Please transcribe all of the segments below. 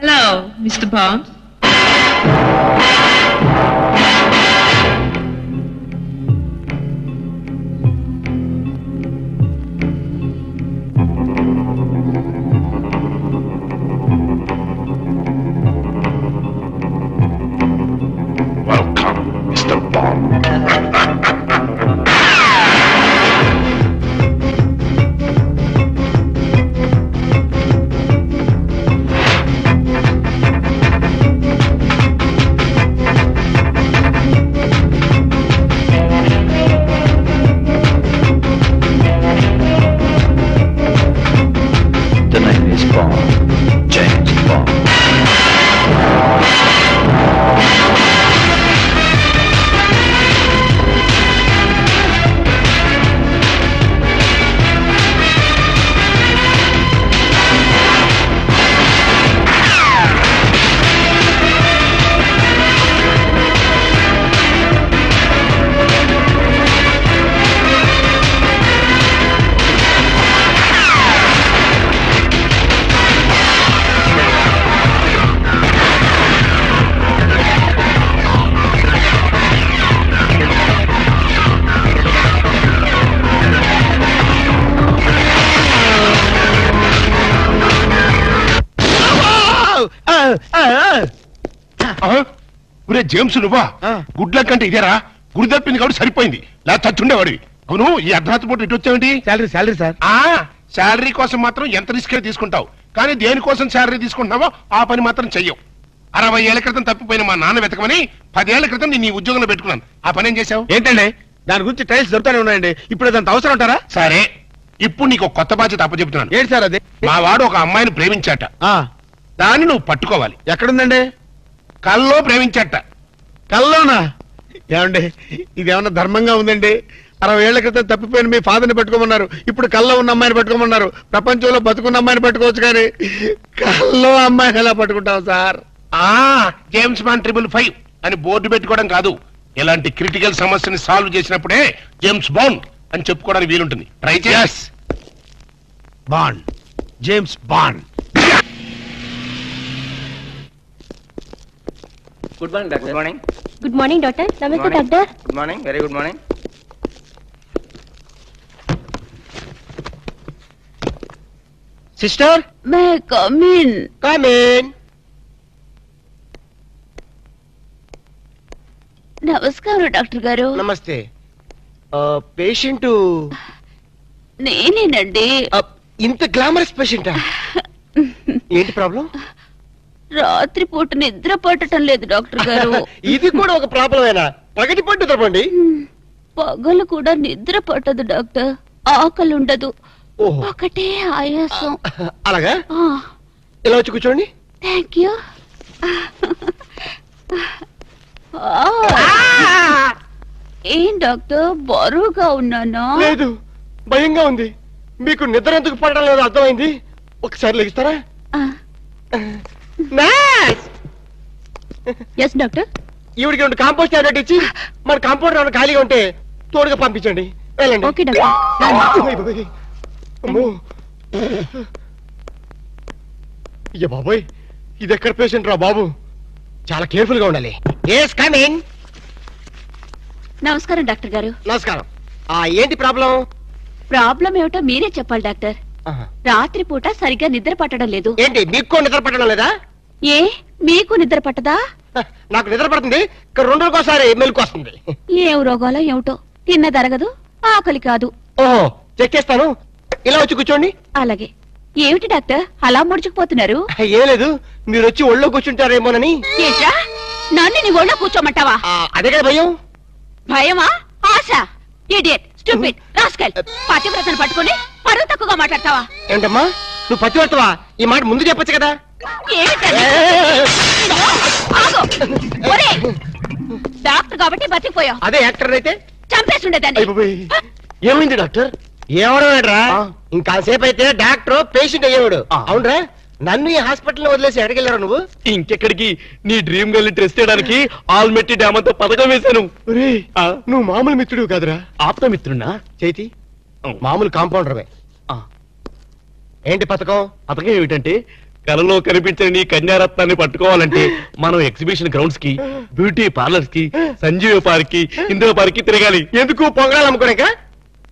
Hello, Mr. Bond. Welcome, Mr. Bond. The name is Bond, James Bond. James నువ్వా good luck అంటే ఇదేరా గుడి తప్పింది కాబట్టి సరిపోయింది లేదా చచ్చుండేవాడివి అవును ఈ అర్ధరాత్రి పూట ఇటు వచ్చావేంటి శాలరీ సార్. శాలరీ కోసం మాత్రం ఎంత రిస్క్ తీసుకుంటావు కానీ దేనికోసం శాలరీ తీసుకుంటున్నావో ఆ పని మాత్రం చెయ్యవు 60 ఏళ్ల క్రితం తప్పిపోయిన మా నాన్న వెతకమని 10 ఏళ్ల క్రితం నేను ఈ ఉద్యోగంలో పెట్టుకున్నాను ఆ పని ఏం చేశావు ఏంటండి దాని గురించి టైల్స్ దొరుకుతానే ఉన్నాయండి. ఇప్పుడు అదంత అవసరం ఉంటారా? సరే ఇప్పుడు నీకు ఒక కొత్త బాధ్యత అప్పచెప్తున్నాను ఏంటి సార్ అది? మా వాడు ఒక అమ్మాయిని ప్రేమించాట దాన్ని నువ్వు పట్టుకోవాలి ఎక్కడుందండి? కల్లో ప్రేమించాట కల్లోనా? ఏమండి ఇదేమన్నా ధర్మంగా ఉందండి? 60 ఏళ్ల క్రితం తప్పిపోయిన మీ ఫాదర్ని పట్టుకోమన్నారు, ఇప్పుడు కల్లో ఉన్న అమ్మాయిని పట్టుకోమన్నారు. ప్రపంచంలో బతుకున్న అమ్మాయిని పట్టుకోవచ్చు కానీ కల్లో అమ్మాయిని ఎలా పట్టుకుంటావు సార్? జేమ్స్ బాండ్ 555 అని బోర్డు పెట్టుకోవడం కాదు, ఇలాంటి క్రిటికల్ సమస్యని సాల్వ్ చేసినప్పుడే జేమ్స్ బాండ్ అని చెప్పుకోవడానికి వీలుంటుంది. ట్రై చేయాస్ bond, James Bond. Good morning doctor. Good morning. Good morning doctor. నమస్తే doctor. Good morning. Very good morning. Sister may come in. Come in. నమస్కారం డాక్టర్ గారు. నమస్తే. పేషెంట్ నేనేనండి. ఇంత గ్లామరస్ పేషెంటా? ఏంటి ప్రాబ్లం? రాత్రి పూట నిద్ర పట్టడం లేదు డాక్టర్ గారు. ఇది కూడా ఒక ప్రాబ్లమేనా? పగటి పట్టు తప్పండి. పగలు కూడా నిద్ర పట్టదు డాక్టర్. ఆకలి ఉండదు, ఓహో. ఒకటే ఆయాసం. అలాగా? ఇలా వచ్చి కూర్చోండి. Thank you. ఏం డాక్టర్ బరువుగా ఉన్నానా? లేదు, భయంగా ఉంది. మీకు నిద్ర ఎందుకు పడడం లేదు అర్థమైంది. ఒకసారి లెగిస్తారా? Yes doctor. ఈవిడికి 2 కాంపోస్ట్ టాబ్లెట్ ఇచ్చి మన కాంపౌండ్ ఏమైనా ఖాళీగా ఉంటే తోడుగా పంపించండి. వెళ్ళండి. Okay doctor. అమ్మో. అయ్య బాబోయ్, ఇది ఎక్కడ పేషెంట్ రా బాబు? చాలా కేర్ఫుల్ గా ఉండాలి. Yes come in. నమస్కారం డాక్టర్ గారు. నమస్కారం. ఏంటి ప్రాబ్లం? ప్రాబ్లం ఏమిటో మీరే చెప్పాలి డాక్టర్. రాత్రి పూట సరిగ్గా నిద్ర పట్టడం లేదు. ఏంటి మీకు నిద్ర పట్టడం లేదా? ఏ మీకు నిద్ర పట్టదా? నాకు నిద్ర పడుతుంది, 2 రోజులకోసారి మెలకు వస్తుంది. ఏం రోగాలో ఏమిటో, తిన్నదరగదు, ఆకలి కాదు. ఓహో, చెక్కేస్తాను. ఇలా వచ్చి కూర్చోండి. అలాగే. ఏమిటి డాక్టర్ అలా ముడుచుకుపోతున్నారు? ఏం లేదు, మీరు వచ్చి ఒళ్ళో కూర్చుంటారేమోనని. ఏంట్రా, నన్ను నీ ఒళ్ళో కూర్చోమంటావా? అదే కదా భయం. భయమా? ఆశ? Idiot, stupid, rascal. పతివ్రతను పట్టుకుని పరువు తక్కువగా మాట్లాడతావా? ఏంటమ్మా నువ్వు పతివ్రతవా? ఈ మాట ముందు చెప్పొచ్చు కదా. డాక్టర్ కాబట్టి బతికిపోయావు. అదే యాక్టర్ అయితే చంపేసి ఉండేదాన్ని. ఏమైంది డాక్టర్? ఏమడరా? ఇంకాసేపు అయితే డాక్టర్ పేషెంట్ అయ్యేవాడు. అవునరా? నన్ను ఈ హాస్పిటల్ వదిలేసి ఎక్కడికి వెళ్ళారు నువ్వు? ఇంకెక్కడికి, నీ డ్రీమ్ గర్ల్ టెస్ట్ చేయడానికి ఆల్మెట్టి డ్యామ్ అంతా పథకం వేశాను. నువ్వు మామూలు మిత్రుడు కాదురా, ఆప్తమిత్రున్నా. చైతి మామూలు కాంపౌండర్వే. ఏంటి పథకం? పథకం ఏమిటంటే, కలలో కనిపించిన నీ కన్యారత్నాన్ని పట్టుకోవాలంటే మనం ఎగ్జిబిషన్ గ్రౌండ్స్ కి, బ్యూటీ పార్లర్స్ కి, సంజీవ పార్క్ కి, ఇందిరా పార్క్ కి తిరగాలి. ఎందుకు పొంగడాలు అమ్ముకోలేక?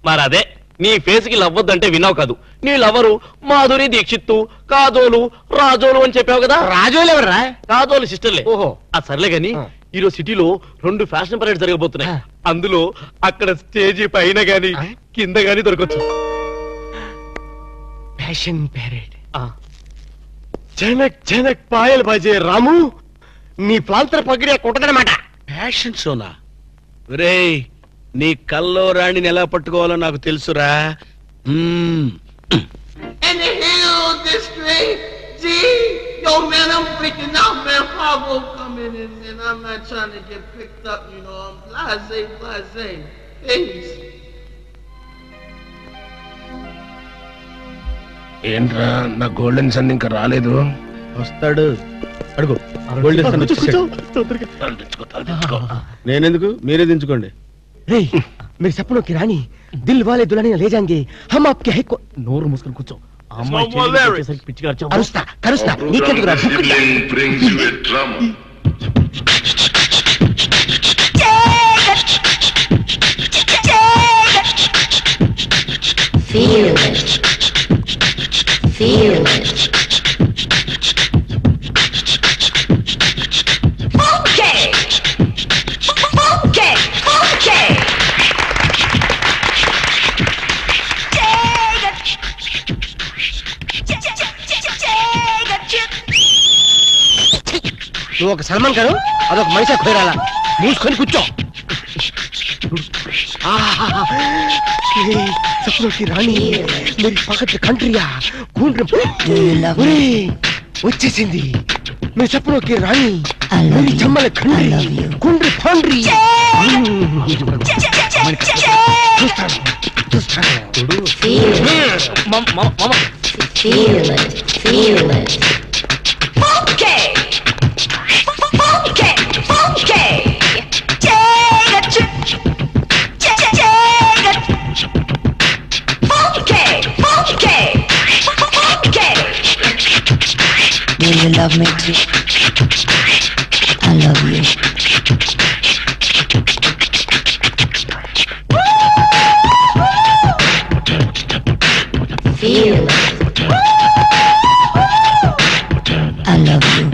మరి అదే నీ ఫేస్ కి లవ్వద్దంటే విన్నావు కాదు. నీ లవరు మాధురి దీక్షిత్తు, కాజోలు, రాజోలు అని చెప్పావు కదా. రాజోలు ఎవర్రా? కాజోలు సిస్టర్లే. ఓహో. ఆ సర్లే గాని ఈరోజు సిటీలో 2 ఫ్యాషన్ పరేడ్ జరగబోతున్నాయి. అందులో అక్కడ స్టేజీ పైన గాని కింద గాని దొరకచ్చు. Fashion parade. జనక్ జనక్ పాయల్ బాజే రాము, నీ ప్రాంతర పగిడే కొట్టదనమాట. ఫ్యాషన్ షోనా? రే, నీ కల్లో రాణిని ఎలా పట్టుకోవాలో నాకు తెలుసురా. In the hill district, G. Yo, man, I'm freaking out, man. Fargo coming in, man. I'm not trying to get picked up, you know. I'm blase. Peace. ఏంట్రా నా గోల్డెన్ సన్ ఇంకా రాలేదు? వస్తాడు, అడుగు. నేనెందుకు, మీరే దించుకోండి. मेरे सपनों की रानी, दिल वाले दुल्हनिया ले जाएंगे हम आपके है को. నోరు మూసుకొని కూర్చో. ఆ అమ్మాయి చేసేసరికి పిచ్చిగా అరిచావు. కరుస్తా నీకెందుకు రా? నువ్వు ఒక సల్మాన్ గారు, అదొక మనిషి ఖోరాలా. మూసుకొని కూర్చో. सपनों की रानी, मेरी पकड़ कंट्रिया వచ్చేసింది. మీ సపనోं की रानी, मेरी Chambal Khandri कुंड्री फांड्री. Do you love me too? I love you. Feel it. I love you.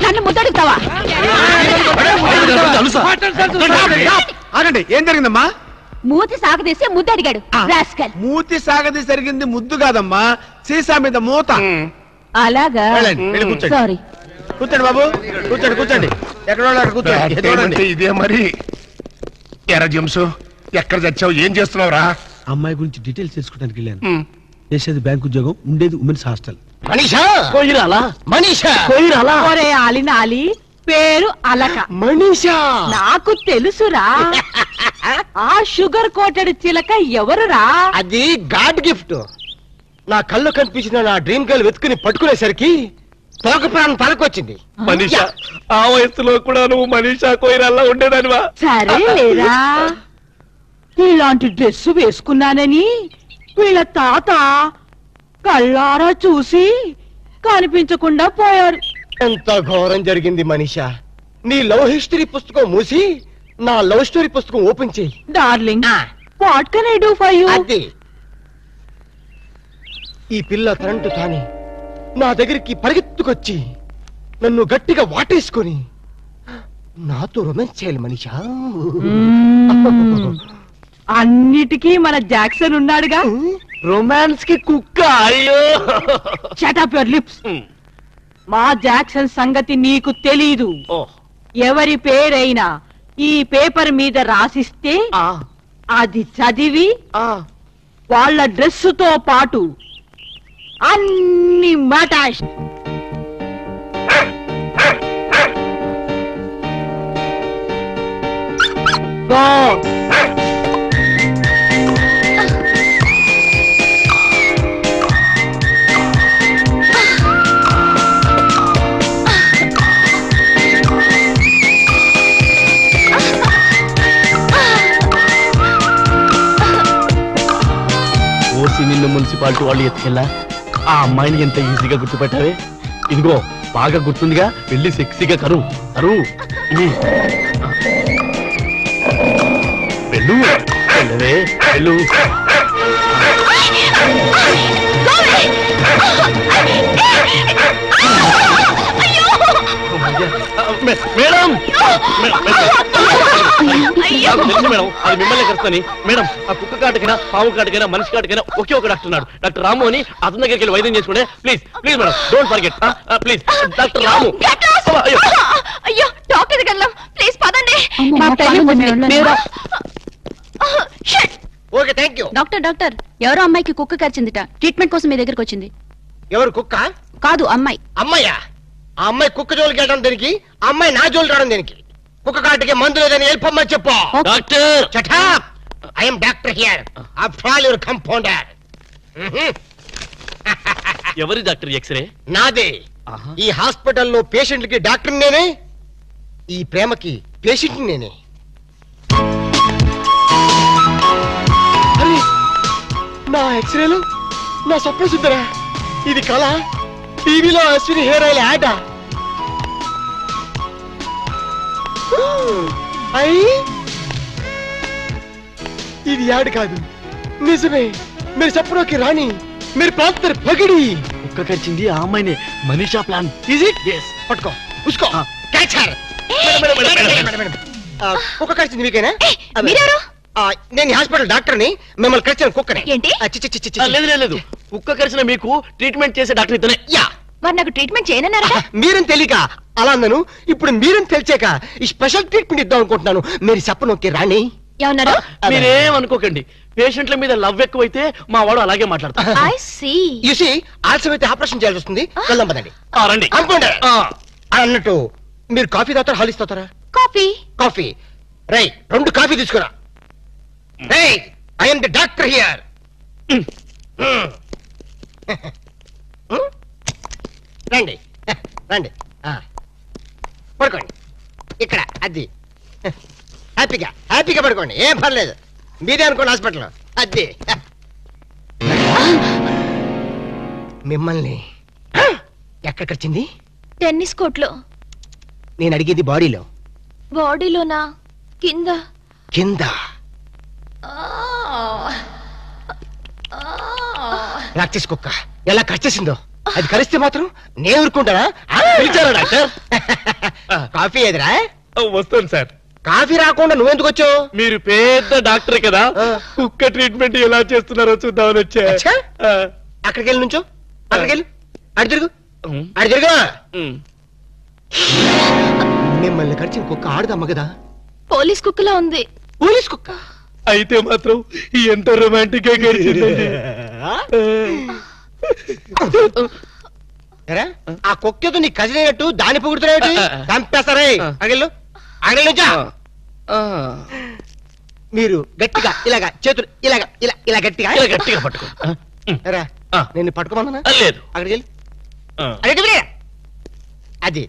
నన్ను ముద్దడుగుతావా? ఆగండి, ఏం జరిగిందమ్మా? మూతి సాగదీసి ముద్దడిగాడు. మూతి సాగది జరిగింది ముద్దు కాదమ్మా, సీసా మీద మూత. అలాగా? సారీ. కూర్చోండి బాబు, కూర్చోండి. ఎక్కడ కూర్చోండి. ఇదే మరి. ఎరా జంసు, ఎక్కడ చచ్చావు? ఏం చేస్తున్నావురా? అమ్మాయి గురించి డీటెయిల్స్ తెలుసుకోవడానికి వెళ్ళాను. చేసేది బ్యాంక్ ఉద్యోగం, ఉండేది ఉమెన్స్ హాస్టల్. మనీషా ఒరే ఆలినాలి, పేరు అలక. మనీషా నాకు తెలుసురా. ఆ షుగర్ కోటెడ్ చిలక ఎవరురా? అది గాడ్ గిఫ్ట్. నా కళ్ళు కనిపించిన నా డ్రీమ్ గర్ల్ వెతుకుని పట్టుకునేసరికి తోక ప్రాణం తలకొచ్చింది. మనీషా, ఆ వయసులో కూడా నువ్వు మనీషా కోయిరాల్లా ఉండేదానివా? సరే లేరా, ఇలాంటి డ్రెస్ వేసుకున్నానని వీళ్ళ తాత కళ్ళారా చూసి కనిపించకుండా పోయారు. ఎంత ఘోరం జరిగింది మనీషా. నీ లవ్ హిస్టరీ పుస్తకం మూసి నా లవ్ స్టోరీ పుస్తకం ఓపెన్ చేయి. Darling, what can I do for you? అది ఈ పిల్ల తనంటూ తానే నా దగ్గరికి పరిగెత్తుకొచ్చి నన్ను గట్టిగా వాటేసుకొని నాతో రొమాన్స్ చేయాలి మనీషా. అన్నిటికీ మన జాక్సన్ ఉన్నాడుగా. రొమాన్స్ కి కుక్క. అయ్యో, షట్ అప్ యువర్ లిప్స్. మా జాక్సన్ సంగతి నీకు తెలీదు. ఎవరి పేరైనా ఈ పేపర్ మీద రాసిస్తే అది చదివి వాళ్ళ డ్రెస్సుతో పాటు అన్ని మటాష్ నిన్ను మున్సిపాలిటీ వాళ్ళు ఎత్తుకెళ్ళా ఆ అమ్మాయిని ఎంత ఈజీగా గుర్తుపెట్టావే. ఇదిగో బాగా గుర్తుందిగా, వెళ్ళి సెక్సీగా కరువు కరువు వెళ్ళు వెళ్ళవే వెళ్ళు. మేడం మేడం అది మిమ్మల్ని కలుస్తాని. మేడం ఆ కుక్క కాటకైనా పాము కాటకైనా మనిషి కాటకైనా ఒకే ఒక డాక్టర్ ఉన్నాడు, డాక్టర్ రాము అని. అతని దగ్గరికి వెళ్ళి వైద్యం చేసుకుంటే please please madam don't forget please. Doctor Ramu. అయ్యో డాక్టర్ దగ్గర వెళ్దాం ప్లీజ్ పదండి. Okay thank you. Doctor doctor ఎవరో అమ్మాయికి కుక్క కరిచిందిట, ట్రీట్మెంట్ కోసం మీ దగ్గరకు వచ్చింది. ఎవరు కుక్క? కాదు అమ్మాయి. అమ్మాయ్యా? ఆ అమ్మాయి కుక్క జోలికి వెళ్ళడం దేనికి? ఆ అమ్మాయి నా జోలికి రావడం దేనికి? కుక్క కాటికి మందు లేదని వెళ్ళిపోమ్మని చెప్పు. Doctor shut up. I am doctor here. After all your compounder. ఎవరి డాక్టర్? ఎక్స్రే నాదే. ఈ హాస్పిటల్లో పేషెంట్లకి డాక్టర్ నేనే, ఈ ప్రేమకి పేషెంట్ నేనే. అరే నా ఎక్స్రేలు నా స్వప్న సుందరా, ఇది కళ? టీవీలో అశ్విని హెయిర్ ఆయిల్ యాడ్. ఇది యాడ్ కాదు, నిజమే. మీరు చెప్పడానికి రాణి, మీరు ప్రాంతర్ పగిడి. కుక్క కరిచింది ఆ అమ్మాయిని. Manisha plan. Is it? yes. పట్టుకో ఉసుకో క్యాచర్. కుక్క కరిచింది మీకేనా? నేను హాస్పిటల్ డాక్టర్ని, మిమ్మల్ని కరిచిన కుక్కని. ఏంటి? లేదు లేదు, కుక్క కరిచిన మీకు ట్రీట్మెంట్ చేసే డాక్టర్ ఇతనే. యా, మరి నాకు ట్రీట్మెంట్ చేయనన్నారా? మీరని తెలియక అలా అన్నాను. ఇప్పుడు మీరని తెలిసాక ఈ స్పెషల్ ట్రీట్మెంట్ ఇద్దాం అనుకుంటున్నాను. మీరు చెప్పనొక్కే రాణి. ఏమన్నారు? మీరేం అనుకోకండి, పేషెంట్ల మీద లవ్ ఎక్కువైతే మా వాడు అలాగే మాట్లాడతారు. I see. యు సీ, ఆలస్యం అయితే ఆపరేషన్ చేయాల్సి వస్తుంది. వెళ్దాం పదండి. రండి. అనుకోండి. అన్నట్టు మీరు కాఫీ తాగుతారా హాలిస్ తాగుతారా? కాఫీ. కాఫీ రై, 2 కాఫీ తీసుకురా. రై, I am the doctor here. రండి రండి, పడుకోండి ఇక్కడ. అది హ్యాపీగా హ్యాపీగా పడుకోండి, ఏం పర్లేదు. మీరే అనుకోండి హాస్పిటల్లో. అది మిమ్మల్ని ఎక్కడికి వచ్చింది? టెన్నిస్ కోర్ట్లో. నేను అడిగేది బాడీలో. బాడీలోనా? కింద. కింద ప్రాక్టీస్ కుక్క ఎలా కరిచేసిందో. అది కరిస్తే మాత్రం నేను ఊరుకుంటానా? పిలిచారా డాక్టర్? కాఫీ ఎదురా? వస్తాను సార్. కాఫీ రాకుండా నువ్వెందుకు వచ్చావు? మీరు పెద్ద డాక్టర్ కదా, కుక్క ట్రీట్మెంట్ ఎలా చేస్తున్నారో చూద్దామని వచ్చా. అక్కడికి వెళ్ళి నుంచో, అక్కడికి వెళ్ళి అడి తిరుగు, అడి తిరుగు. మిమ్మల్ని కరిచిన కుక్క ఆడదమ్మ కదా? పోలీస్ కుక్కలా ఉంది. పోలీస్ కుక్క అయితే మాత్రం ఎంత రొమాంటిక్ గా గడిచిందండి. ఆ కుక్కతో నీ కజినట్టు దాన్ని పొగుడుతున్నాయి. చంపేస్తారే. అగలు అగలుంచా. మీరు గట్టిగా ఇలాగా చేతులు ఇలాగా ఇలా ఇలా గట్టిగా ఇలా గట్టిగా పట్టుకో. నేను పట్టుకోమన్నా? లేదు. అక్కడికి వెళ్ళి అడిగి అది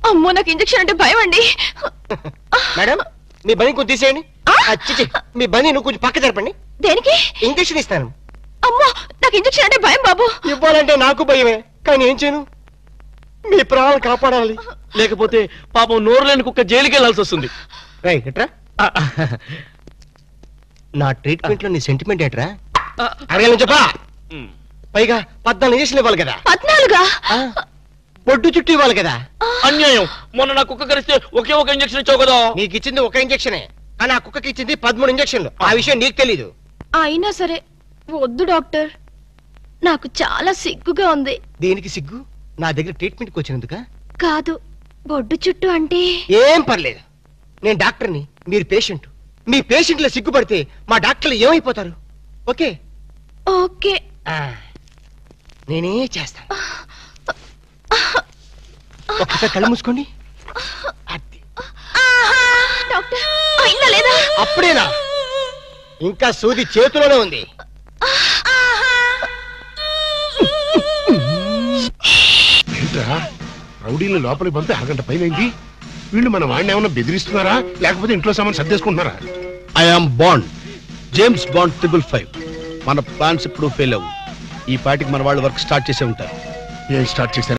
అమ్మో, నాకు ఇంజెక్షన్ అంటే భయం అండి. మేడం, మీ బని కొంచెం తీసేయండి. మీ బని నువ్వు కొంచెం పక్క జరపండి. దేనికి? ఇంజెక్షన్ ఇస్తాను. అమ్మో, నాకు ఇంజెక్షన్ అంటే భయం బాబు. ఇవ్వాలంటే నాకు భయమే, కానీ ఏం చేయను? మీ ప్రాణాలు కాపాడాలి. లేకపోతే పాపం నోరు లేని కుక్క జైలుకి వెళ్లాల్సి వస్తుంది. రైట్ ఎట్రా? నా ట్రీట్మెంట్ లో నీ సెంటిమెంట్ ఏట్రా? అడగలను చెప్పా. పైగా 14 ఇంజక్షన్లు ఇవ్వాలి కదా? 14? పొట్టు చుట్టూ ఇవ్వాలి కదా. అన్యాయం. మొన్న నా కుక్క కరిస్తే ఒకే ఒక ఇంజెక్షన్ ఇచ్చావు కదా. నీకు ఇచ్చింది ఒక ఇంజెక్షనే, కానీ ఆ కుక్కకి ఇచ్చింది 13 ఇంజెక్షన్లు. ఆ విషయం నీకు తెలీదు. అయినా సరే వద్దు డాక్టర్, నాకు చాలా సిగ్గుగా ఉంది. దేనికి సిగ్గు? నా దగ్గర ట్రీట్మెంట్కి వచ్చినందుక? కాదు, బొడ్డు చుట్టూ అంటే. ఏం పర్లేదు, నేను డాక్టర్ని, మీరు పేషెంట్. మీ పేషెంట్ల సిగ్గుపడితే మా డాక్టర్లు ఏమైపోతారు? Okay okay. నేనే చేస్తాను. ఒక్కసారి కళ్ళు మూసుకోండి. డాక్టర్ అయిందా లేదా? అప్పుడేనా? ఇంకా సూది చేతిలోనే ఉంది. ఏంట్రా రౌడీని లోపలికి పంపి అరగంట పైనైంది. వీళ్ళు మన వాడిని ఏమన్నా బెదిరిస్తున్నారా లేకపోతే ఇంట్లో సామాన్ సర్దేసుకుంటున్నారా? I am bond, James Bond 555. మన ప్లాన్స్ ఇప్పుడు ఫెయిల్ అవ్వు. ఈ పాటికి మన వాళ్ళు వర్క్ స్టార్ట్ చేసే ఉంటారు. ఏం స్టార్ట్ చేశారు?